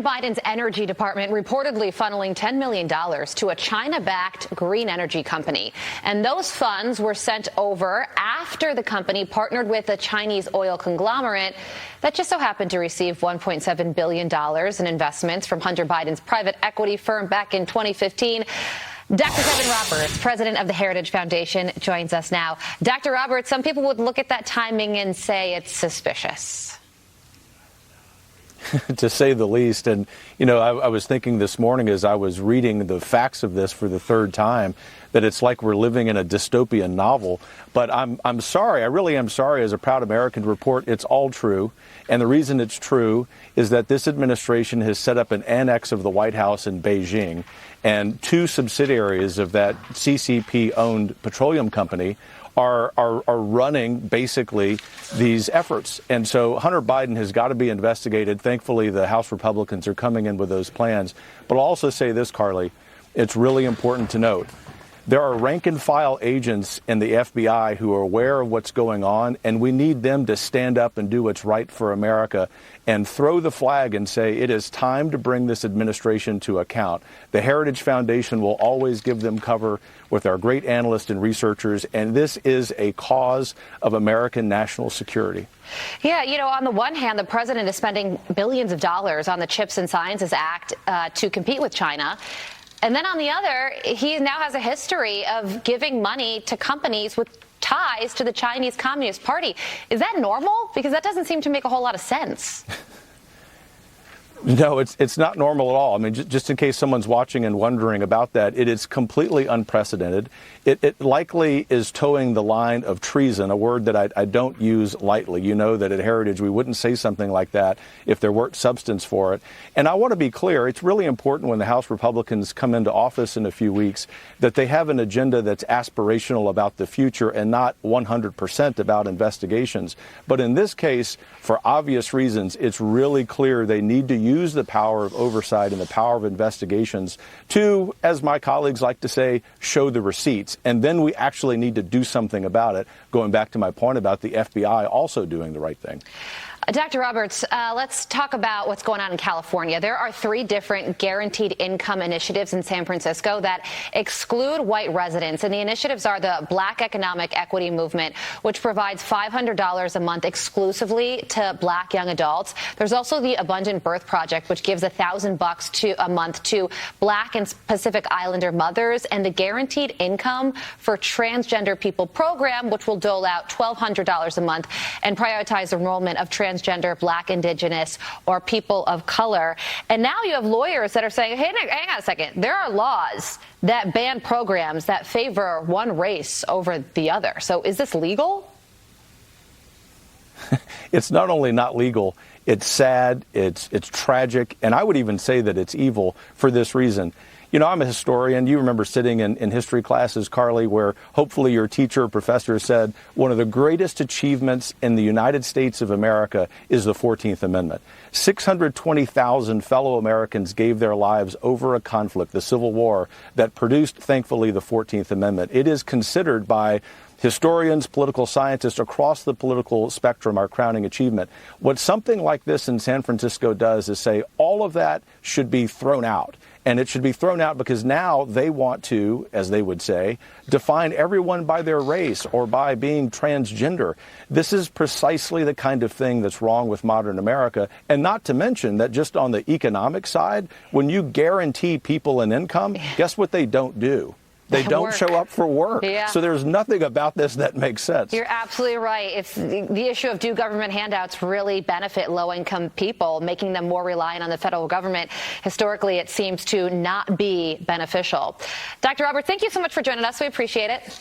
Biden's Energy Department reportedly funneling $10 million to a China-backed green energy company. And those funds were sent over after the company partnered with a Chinese oil conglomerate that just so happened to receive $1.7 billion in investments from Hunter Biden's private equity firm back in 2015. Dr. Kevin Roberts, president of the Heritage Foundation, joins us now. Dr. Roberts, some people would look at that timing and say it's suspicious. To say the least. And, you know, I was thinking this morning as I was reading the facts of this for the third time that it's like we're living in a dystopian novel. But I'm sorry. I really am sorry. As a proud American to report, it's all true. And the reason it's true is that this administration has set up an annex of the White House in Beijing, and two subsidiaries of that CCP-owned petroleum company are running basically these efforts. And so Hunter Biden has got to be investigated. Thankfully, the House Republicans are coming in with those plans. But I'll also say this, Carly, it's really important to note. There are rank and file agents in the FBI who are aware of what's going on, and we need them to stand up and do what's right for America and throw the flag and say it is time to bring this administration to account. The Heritage Foundation will always give them cover with our great analysts and researchers, and this is a cause of American national security. Yeah, you know, on the one hand, the president is spending billions of dollars on the CHIPS and Sciences Act to compete with China. And then on the other, he now has a history of giving money to companies with ties to the Chinese Communist Party. Is that normal? Because that doesn't seem to make a whole lot of sense. No, it's not normal at all. I mean, just in case someone's watching and wondering about that, it is completely unprecedented. It likely is towing the line of treason, a word that I don't use lightly. You know that at Heritage we wouldn't say something like that if there weren't substance for it. And I want to be clear, it's really important when the House Republicans come into office in a few weeks that they have an agenda that's aspirational about the future and not 100% about investigations. But in this case, for obvious reasons, it's really clear they need to use the power of oversight and the power of investigations to, as my colleagues like to say, show the receipts. And then we actually need to do something about it, going back to my point about the FBI also doing the right thing. Dr. Roberts, let's talk about what's going on in California. There are 3 different guaranteed income initiatives in San Francisco that exclude white residents. And the initiatives are the Black Economic Equity Movement, which provides $500 a month exclusively to Black young adults. There's also the Abundant Birth Project, which gives $1,000 a month to Black and Pacific Islander mothers, and the Guaranteed Income for Transgender People program, which will dole out $1,200 a month and prioritize enrollment of transgender, Black, Indigenous, or people of color. And now you have lawyers that are saying, hey, hang on a second. There are laws that ban programs that favor one race over the other. So is this legal? It's not only not legal, it's sad, it's tragic, and I would even say that it's evil for this reason. You know, I'm a historian. You remember sitting in history classes, Carly, where hopefully your teacher or professor said one of the greatest achievements in the United States of America is the 14th Amendment. 620,000 fellow Americans gave their lives over a conflict, the Civil War, that produced, thankfully, the 14th Amendment. It is considered by historians, political scientists across the political spectrum our crowning achievement. What something like this in San Francisco does is say all of that should be thrown out. And it should be thrown out because now they want to, as they would say, define everyone by their race or by being transgender. This is precisely the kind of thing that's wrong with modern America. And not to mention that just on the economic side, when you guarantee people an income, guess what they don't do? They don't show up for work. Yeah. So there's nothing about this that makes sense. You're absolutely right. It's the issue of do government handouts really benefit low-income people, making them more reliant on the federal government? Historically, it seems to not be beneficial. Dr. Roberts, thank you so much for joining us. We appreciate it.